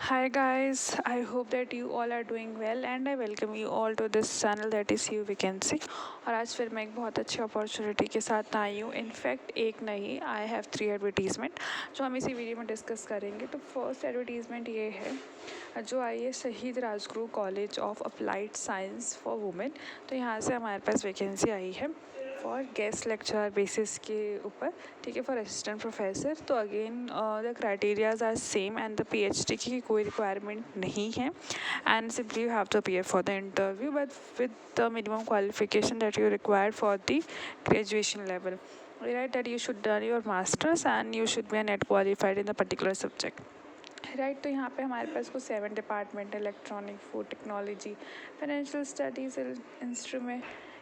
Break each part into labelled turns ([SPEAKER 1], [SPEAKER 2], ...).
[SPEAKER 1] Hi guys, I hope that you all are doing well and I welcome you all to this channel that is You Vacancy। और आज फिर मैं एक बहुत अच्छी opportunity के साथ आई हूँ। इनफैक्ट एक नहीं, आई हैव 3 एडवर्टीज़मेंट जो हम इसी वीडियो में डिस्कस करेंगे। तो फर्स्ट एडवर्टीज़मेंट ये है जो आई है शहीद Rajguru college of applied science for women. तो यहाँ से हमारे पास वैकेंसी आई है फॉर गेस्ट लेक्चरर बेसिस के ऊपर, ठीक है, फॉर असिस्टेंट प्रोफेसर। तो again the criterias are same and the PhD की कोई रिक्वायरमेंट नहीं है and simply you have to appear for the interview but with the minimum qualification that you required for the graduation level, right, that you should done your masters and you should be a net qualified in the particular subject, right. तो यहाँ पे हमारे पास कुछ 7 department, electronic, food technology, financial studies,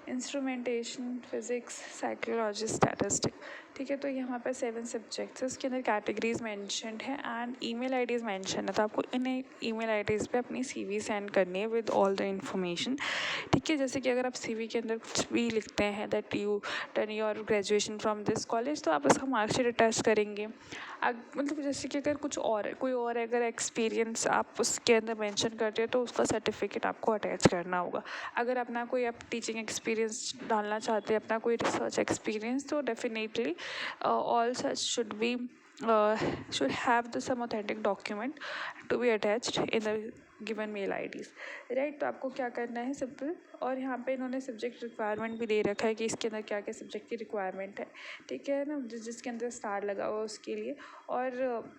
[SPEAKER 1] instrumentation, physics, psychology, statistic, ठीक है। तो ये हमारे पास 7 सब्जेक्ट्स है। उसके अंदर कैटेगरीज मैंशनड है एंड ईमेल आईडीज़ मैंशन है। तो आपको इन ईमेल आईडीज़ पे अपनी सीवी सेंड करनी है विद ऑल द इन्फॉर्मेशन, ठीक है। जैसे कि अगर आप सीवी के अंदर कुछ भी लिखते हैं that you done your graduation from this college, तो आप उसका मार्कशीट अटैच करेंगे। मतलब जैसे कि अगर कुछ और कोई और अगर एक्सपीरियंस आप उसके अंदर मेंशन करते हैं तो उसका सर्टिफिकेट आपको अटैच करना होगा। अगर अपना कोई आप टीचिंग एक्सपीरियंस डालना चाहते हैं, अपना कोई रिसर्च एक्सपीरियंस, तो definitely all such should have the some authentic document to be attached in the given mail IDs, right. तो आपको क्या करना है, सिंपल। और यहाँ पे इन्होंने सब्जेक्ट रिक्वायरमेंट भी दे रखा है कि इसके अंदर क्या क्या सब्जेक्ट की रिक्वायरमेंट है, ठीक है ना, जिसके अंदर स्टार लगा हुआ उसके लिए। और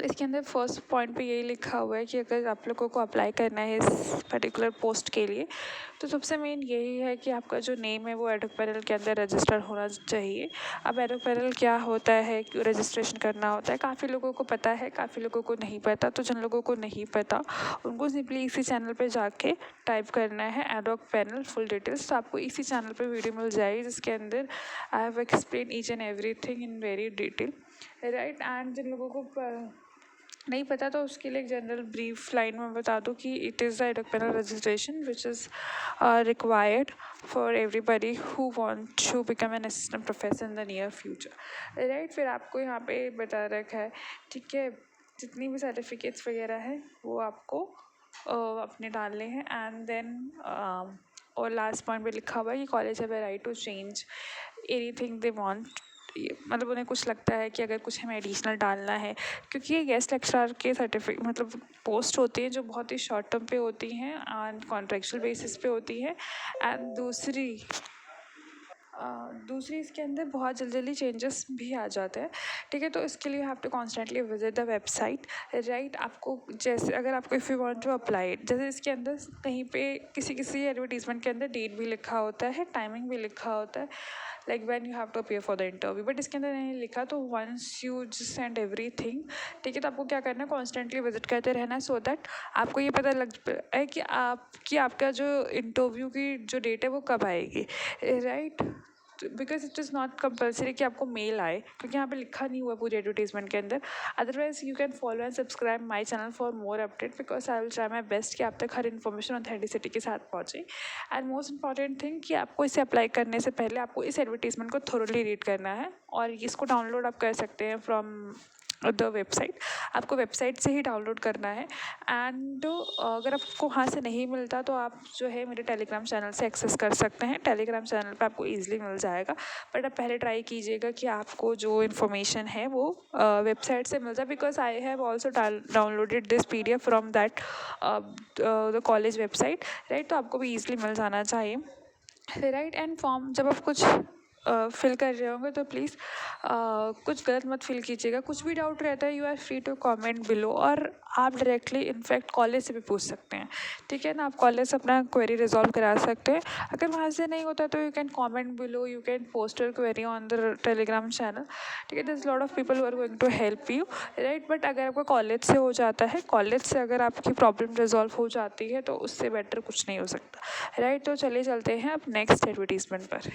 [SPEAKER 1] इसके अंदर फर्स्ट पॉइंट पे यही लिखा हुआ है कि अगर आप लोगों को अप्लाई करना है इस पर्टिकुलर पोस्ट के लिए, तो सबसे मेन यही है कि आपका जो नेम है वो एडोक पैनल के अंदर रजिस्टर होना चाहिए। अब एडोक पैनल क्या होता है, क्यों रजिस्ट्रेशन करना होता है, काफ़ी लोगों को पता है, काफ़ी लोगों को नहीं पता। तो जिन लोगों को नहीं पता उनको सिंपली इसी चैनल पे जाके टाइप करना है एडोक पैनल फुल डिटेल्स। तो आपको इसी चैनल पे वीडियो मिल जाएगी जिसके अंदर I have explain each and everything in very detail, right. And जिन लोगों को नहीं पता तो उसके लिए एक जनरल ब्रीफ लाइन में बता दूँ कि it is the ad hoc panel registration which is required for everybody who want to become an assistant professor in the near future, right. फिर आपको यहाँ पे बता रखा है, ठीक है, जितनी भी सर्टिफिकेट्स वगैरह है वो आपको अपने डालने हैं। एंड देन और लास्ट पॉइंट पे लिखा हुआ है कि college have a right to change anything they want. मतलब उन्हें कुछ लगता है कि अगर कुछ हमें एडिशनल डालना है, क्योंकि ये गेस्ट लेक्चरर के सर्टिफिकेट मतलब पोस्ट होती हैं जो बहुत ही शॉर्ट टर्म पे होती हैं एंड कॉन्ट्रेक्चुअल बेसिस पे होती है। एंड दूसरी इसके अंदर बहुत जल्दी चेंजेस भी आ जाते हैं, ठीक है। तो इसके लिए you have to constantly visit the website, right. आपको जैसे अगर आपको if you want to apply, जैसे इसके अंदर कहीं पे किसी किसी एडवर्टीजमेंट के अंदर डेट भी लिखा होता है, टाइमिंग भी लिखा होता है, like when you have to appear for the interview, but इसके अंदर नहीं लिखा। तो once you just send everything, ठीक है, तो आपको क्या करना है, कॉन्स्टेंटली विजिट करते रहना है सो दैट आपको ये पता लग है कि आपका जो इंटरव्यू की जो डेट है वो कब आएगी, right. Because it is not compulsory कि आपको मेल आए, क्योंकि यहाँ पे लिखा नहीं हुआ पूरी एडवर्टीजमेंट के अंदर। Otherwise you can follow and subscribe my channel for more update, because I will try my best कि आप तक हर इन्फॉर्मेशन ऑथेंटिसिटी के साथ पहुँचे। एंड मोस्ट इंपॉर्टेंट थिंग कि आपको इसे अप्लाई करने से पहले आपको इस एडवर्टीजमेंट को थोरली रीड करना है और इसको डाउनलोड आप कर सकते हैं फ्रॉम द वेबसाइट। आपको वेबसाइट से ही डाउनलोड करना है। एंड अगर आपको वहाँ से नहीं मिलता तो आप जो है मेरे टेलीग्राम चैनल से एक्सेस कर सकते हैं। टेलीग्राम चैनल पे आपको ईजिली मिल जाएगा, बट आप पहले ट्राई कीजिएगा कि आपको जो इन्फॉर्मेशन है वो वेबसाइट से मिल जाए, because I have also downloaded this PDF from that the college website, right. तो आपको भी ईजिली मिल जाना चाहिए, राइट। एंड फॉर्म जब आप कुछ फिल कर रहे होंगे तो प्लीज़ कुछ गलत मत फिल कीजिएगा। कुछ भी डाउट रहता है you are free to comment below, और आप डायरेक्टली इनफैक्ट कॉलेज से भी पूछ सकते हैं, ठीक है ना। आप कॉलेज से अपना क्वेरी रिजॉल्व करा सकते हैं। अगर वहाँ से नहीं होता तो you can comment below, you can post your query on the Telegram channel, ठीक है। There is lot of people who are going to help you, right. But अगर आपका कॉलेज से हो जाता है, कॉलेज से अगर आपकी प्रॉब्लम रिजॉल्व हो जाती है तो उससे बेटर कुछ नहीं हो सकता, राइट। तो चलिए चलते हैं अब नेक्स्ट एडवर्टीजमेंट पर।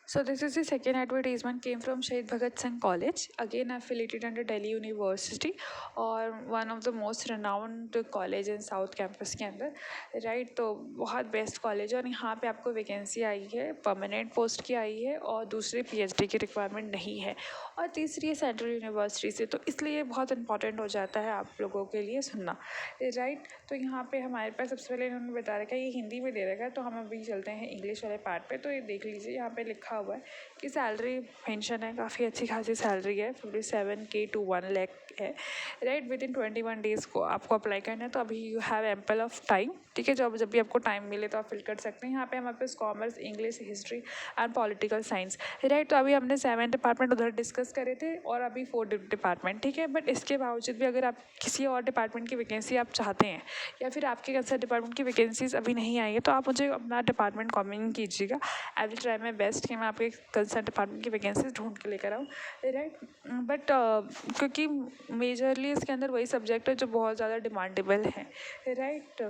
[SPEAKER 1] So this is the second advertisement came from Shahid Bhagat Singh College, again affiliated under Delhi University और one of the most renowned college in South Campus के अंदर, राइट। तो बहुत बेस्ट कॉलेज है और यहाँ पे आपको वैकेंसी आई है, परमानेंट पोस्ट की आई है और दूसरी पीएचडी की रिक्वायरमेंट नहीं है और तीसरी है सेंट्रल यूनिवर्सिटी से, तो इसलिए बहुत इंपॉर्टेंट हो जाता है आप लोगों के लिए सुनना, राइट। तो यहाँ पे हमारे पास सबसे पहले इन्होंने बता रखा है, ये हिंदी में दे रखा है, तो हम अभी चलते हैं इंग्लिश वाले पार्ट पे। तो ये देख लीजिए, यहाँ पे लिखा हुआ है कि सैलरी मेंशन है, काफ़ी अच्छी खासी सैलरी है, 57K to 1 लाख है, राइट। विद इन 21 डेज़ को आपको अप्लाई करना है, तो अभी you have ample of time, ठीक है। जब भी आपको टाइम मिले तो आप फिल कर सकते हैं। यहाँ पे हमारे पास commerce, English, history and political science, right. तो अभी हमने 7 डिपार्टमेंट उधर डिस्कस करे थे और अभी 4 डिपार्टमेंट, ठीक है। बट इसके बावजूद भी अगर आप किसी और डिपार्टमेंट की वैकेंसी आप चाहते हैं या फिर आपके कंसर्न डिपार्टमेंट की वैकेंसीज अभी नहीं आई है, तो आप मुझे अपना डिपार्टमेंट कमेंट कीजिएगा। I will try my best कि मैं आपके कंसर्न डिपार्टमेंट की वैकेंसीज ढूंढ के लेकर आऊँ, राइट। बट क्योंकि मेजरली इसके अंदर वही सब्जेक्ट है जो बहुत ज़्यादा डिमांडेबल है, राइट।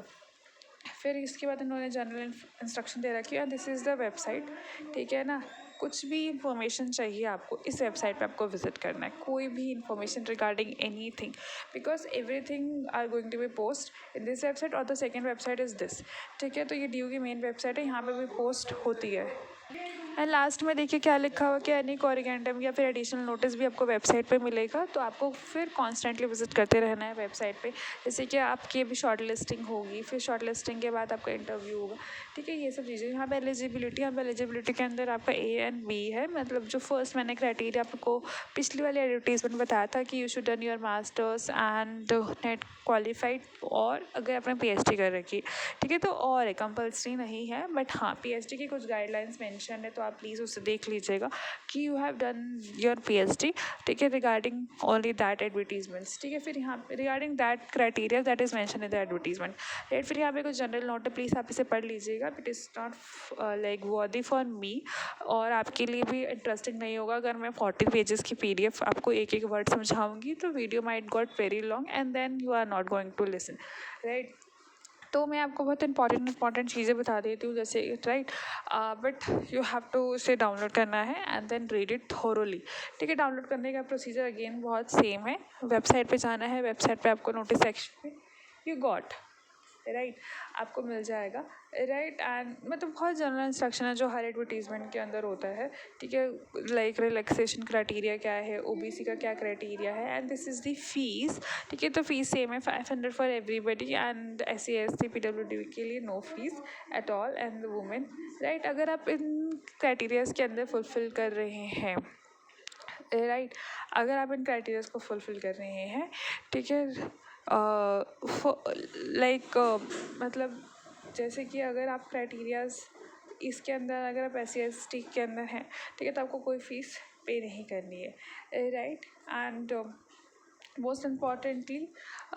[SPEAKER 1] फिर इसके बाद इन्होंने जनरल इंस्ट्रक्शन दे रखी है, दिस इज़ द वेबसाइट, ठीक है ना। कुछ भी इंफॉर्मेशन चाहिए आपको, इस वेबसाइट पे आपको विजिट करना है, कोई भी information regarding anything, because everything are going to be post in this website और the second website is this, ठीक है। तो ये ड्यू की मेन वेबसाइट है, यहाँ पे भी पोस्ट होती है। एंड लास्ट में देखिए क्या लिखा हुआ कि एनी कॉरिगेंडम या फिर एडिशनल नोटिस भी आपको वेबसाइट पे मिलेगा, तो आपको फिर कॉन्स्टेंटली विजिट करते रहना है वेबसाइट पे, जैसे कि आपकी अभी शॉर्ट लिस्टिंग होगी, फिर शॉर्ट लिस्टिंग के बाद आपका इंटरव्यू होगा, ठीक है। ये सब चीज़ें यहाँ पे एलिजिबिलिटी के अंदर आपका A and B है, मतलब जो फर्स्ट मैंने क्राइटेरिया आपको पिछली वाली एडवर्टीजमेंट बताया था कि you should done your masters and net qualified, और अगर आपने PhD कर रखी, ठीक है, तो और है, कंपल्सरी नहीं है, बट हाँ PhD की कुछ गाइडलाइंस मेंशन है, तो आप प्लीज़ उसे देख लीजिएगा कि you have done your PhD, ठीक है, रिगार्डिंग ओनली दैट एडवर्टीजमेंट्स, ठीक है। फिर यहाँ पे regarding that criteria that is mention in the advertisement, right. फिर यहाँ पे कुछ जनरल नोट है, प्लीज़ आप इसे पढ़ लीजिएगा, इट इज़ नॉट लाइक वर्दी फॉर मी, और आपके लिए भी इंटरेस्टिंग नहीं होगा अगर मैं 40 पेजेस की PDF आपको एक एक वर्ड समझाऊंगी, तो video might got very long and then you are not going to listen, right. तो मैं आपको बहुत इंपॉर्टेंट चीज़ें बता देती हूँ, जैसे, right, but you have to उसे डाउनलोड करना है and then read it thoroughly, ठीक है। डाउनलोड करने का प्रोसीजर अगेन बहुत सेम है, वेबसाइट पे जाना है, वेबसाइट पे आपको नोटिस सेक्शन में यू गॉट, राइट, आपको मिल जाएगा, राइट। एंड मतलब बहुत जनरल इंस्ट्रक्शन है जो हर एडवर्टीजमेंट के अंदर होता है, ठीक है। लाइक रिलैक्सेशन क्राइटेरिया क्या है, OBC का क्या क्राइटेरिया है, and this is the fees, ठीक है। तो फीस सेम है, 500 for everybody, and SC ST PWD के लिए no fees at all, and women, right. अगर आप इन क्राइटेरियाज के अंदर फुलफिल कर रहे हैं, राइट, अगर आप इन क्राइटेरियाज को फुलफिल कर रहे हैं, ठीक है, लाइक मतलब जैसे कि अगर आप क्राइटेरियाज इसके अंदर, अगर आप SC ST के अंदर हैं, ठीक है, तो आपको कोई फीस पे नहीं करनी है, राइट। एंड मोस्ट इम्पॉर्टेंटली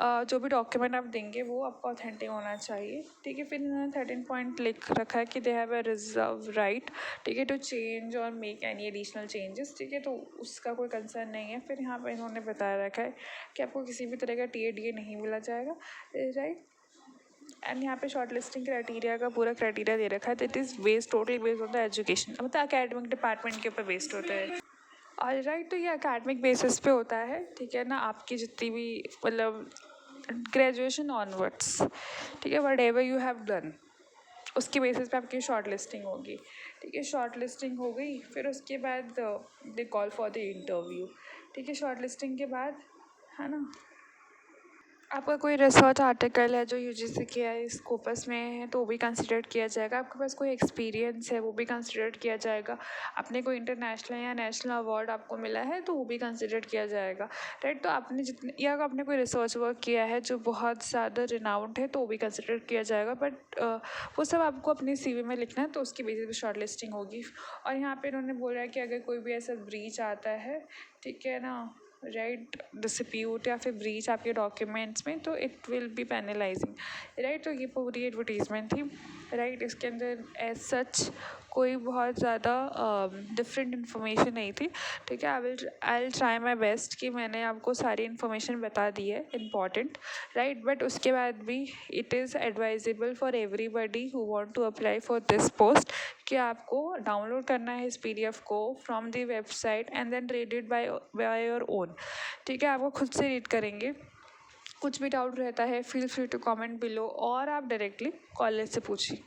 [SPEAKER 1] जो भी डॉक्यूमेंट आप देंगे वो आपका ऑथेंटिक होना चाहिए, ठीक है। फिर इन्होंने 13 पॉइंट लिख रखा है कि they have a reserve right, ठीक है, टू चेंज और मेक एनी एडिशनल चेंजेस, ठीक है, तो उसका कोई कंसर्न नहीं है। फिर यहाँ पर इन्होंने बताया रखा है कि आपको किसी भी तरह का TADA नहीं मिला जाएगा, राइट। एंड यहाँ पे शॉर्ट लिस्टिंग क्राइटेरिया का पूरा क्राइटेरिया दे रखा है, that is based totally based on the education, मतलब अकेडमिक डिपार्टमेंट के ऊपर बेस्ड होता है, ऑल राइट। तो ये अकेडमिक बेसिस पे होता है, ठीक है ना, आपकी जितनी भी मतलब ग्रेजुएशन ऑनवर्ड्स, ठीक है, what ever you have done, उसके बेसिस पे आपकी शॉर्ट लिस्टिंग होगी, ठीक है। शॉर्ट लिस्टिंग हो गई, फिर उसके बाद they call for the interview, ठीक है। शॉर्ट लिस्टिंग के बाद, है ना, आपका कोई रिसर्च आर्टिकल है जो UGC के आई स्कोपस में है तो वो भी कंसिडर किया जाएगा, आपके पास कोई एक्सपीरियंस है वो भी कंसिडर किया जाएगा, आपने कोई इंटरनेशनल या नेशनल अवार्ड आपको मिला है तो वो भी कंसिडर किया जाएगा, राइट। तो आपने जितने, या आपने कोई रिसर्च वर्क किया है जो बहुत ज़्यादा रिनाउंड है तो वो भी कंसिडर किया जाएगा, बट वो सब आपको अपनी CV में लिखना है, तो उसकी बेसिस पे शॉर्ट लिस्टिंग होगी। और यहाँ पे इन्होंने बोला है कि अगर कोई भी ऐसा ब्रीच आता है, ठीक है ना, राइट, डिस्प्यूट या फिर ब्रीच आपके डॉक्यूमेंट्स में, तो इट विल बी पेनलाइजिंग, राइट। तो ये पूरी एडवर्टीजमेंट थी, राइट। इसके अंदर एज सच कोई बहुत ज़्यादा डिफरेंट इन्फॉर्मेशन नहीं थी, ठीक है। I will try my best कि मैंने आपको सारी इन्फॉर्मेशन बता दी है इम्पॉर्टेंट, राइट। बट उसके बाद भी it is advisable for everybody who want to apply for this post कि आपको डाउनलोड करना है इस PDF को from the website and then read it by your own, ठीक है। आपको खुद से रीड करेंगे, कुछ भी डाउट रहता है feel free to comment below, और आप डायरेक्टली कॉलेज से पूछिए।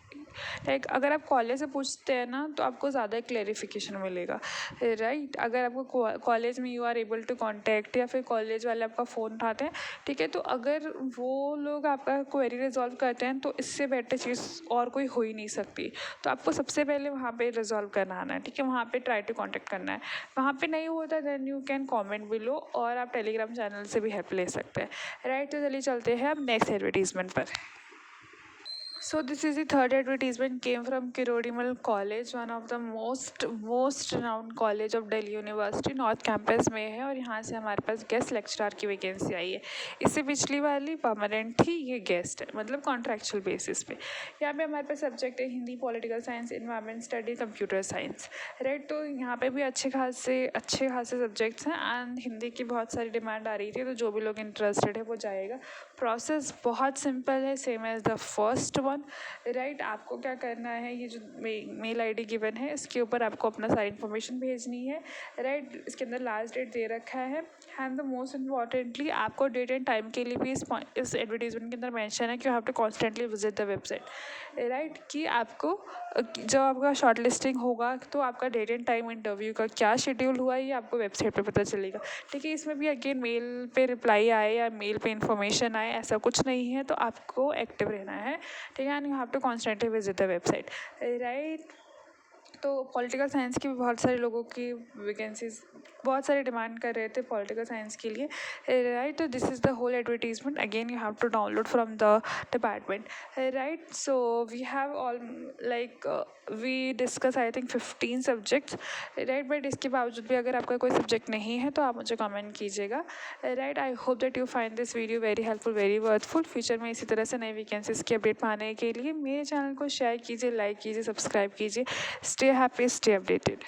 [SPEAKER 1] लाइक अगर आप कॉलेज से पूछते हैं ना तो आपको ज़्यादा क्लेरिफिकेशन मिलेगा, राइट। अगर आपको कॉलेज में you are able to contact या फिर कॉलेज वाले आपका फ़ोन उठाते हैं, ठीक है, तो अगर वो लोग आपका क्वेरी रिजॉल्व करते हैं तो इससे बेटर चीज़ और कोई हो ही नहीं सकती। तो आपको सबसे पहले वहाँ पे रिजॉल्व करना आना है, ठीक है। वहाँ पे ट्राई टू कॉन्टैक्ट करना है, वहाँ पे नहीं होता then you can comment below, और आप टेलीग्राम चैनल से भी हेल्प ले सकते हैं, राइट। तो चलिए चलते हैं अब नेक्स्ट एडवर्टीजमेंट पर। So this is the third advertisement came from Kirodimal College, one of the most renowned college of Delhi University, north campus में है, और यहाँ से हमारे पास गेस्ट लेक्चरर की वैकेंसी आई है। इससे पिछली वाली परमानेंट थी, ये गेस्ट है, मतलब कॉन्ट्रैक्चुअल बेसिस पे। यहाँ पे हमारे पास सब्जेक्ट है Hindi, political science, environment study, computer science, right. तो यहाँ पे भी अच्छे खासे सब्जेक्ट्स हैं, एंड हिंदी की बहुत सारी डिमांड आ रही थी, तो जो भी लोग इंटरेस्टेड है वो जाएगा। प्रोसेस बहुत सिंपल है, same as the first one, right. आपको क्या करना है, ये जो मेल ID गिवन है इसके ऊपर आपको अपना सारी इन्फॉर्मेशन भेजनी है, राइट। इसके अंदर लास्ट डेट दे रखा है, एंड द मोस्ट इम्पॉर्टेंटली आपको डेट एंड टाइम के लिए भी इस एडवर्टीजमेंट के अंदर मेंशन है कि you have to constantly visit the website, right. कि आपको जब आपका शॉर्ट लिस्टिंग होगा तो आपका डेट एंड टाइम इंटरव्यू का क्या शेड्यूल हुआ ये आपको वेबसाइट पे पता चलेगा, ठीक है। इसमें भी अगेन मेल पे रिप्लाई आए या मेल पे इन्फॉर्मेशन आए ऐसा कुछ नहीं है, तो आपको एक्टिव रहना है, ठीक है। And you have to constantly visit the website, right. तो पॉलिटिकल साइंस की भी बहुत सारे लोगों की वैकेंसीज, बहुत सारे डिमांड कर रहे थे पॉलिटिकल साइंस के लिए, राइट। तो this is the whole advertisement, again you have to download from the department, right. So we have all like we discuss I think 15 subjects, right. बट इसके बावजूद भी अगर आपका कोई सब्जेक्ट नहीं है तो आप मुझे कमेंट कीजिएगा, right. I hope that you find this video very helpful, very worthful. Future में इसी तरह से नई वैकेंसीज की अपडेट पाने के लिए मेरे चैनल को शेयर कीजिए, लाइक कीजिए, सब्सक्राइब कीजिए। Stay happy, stay updated.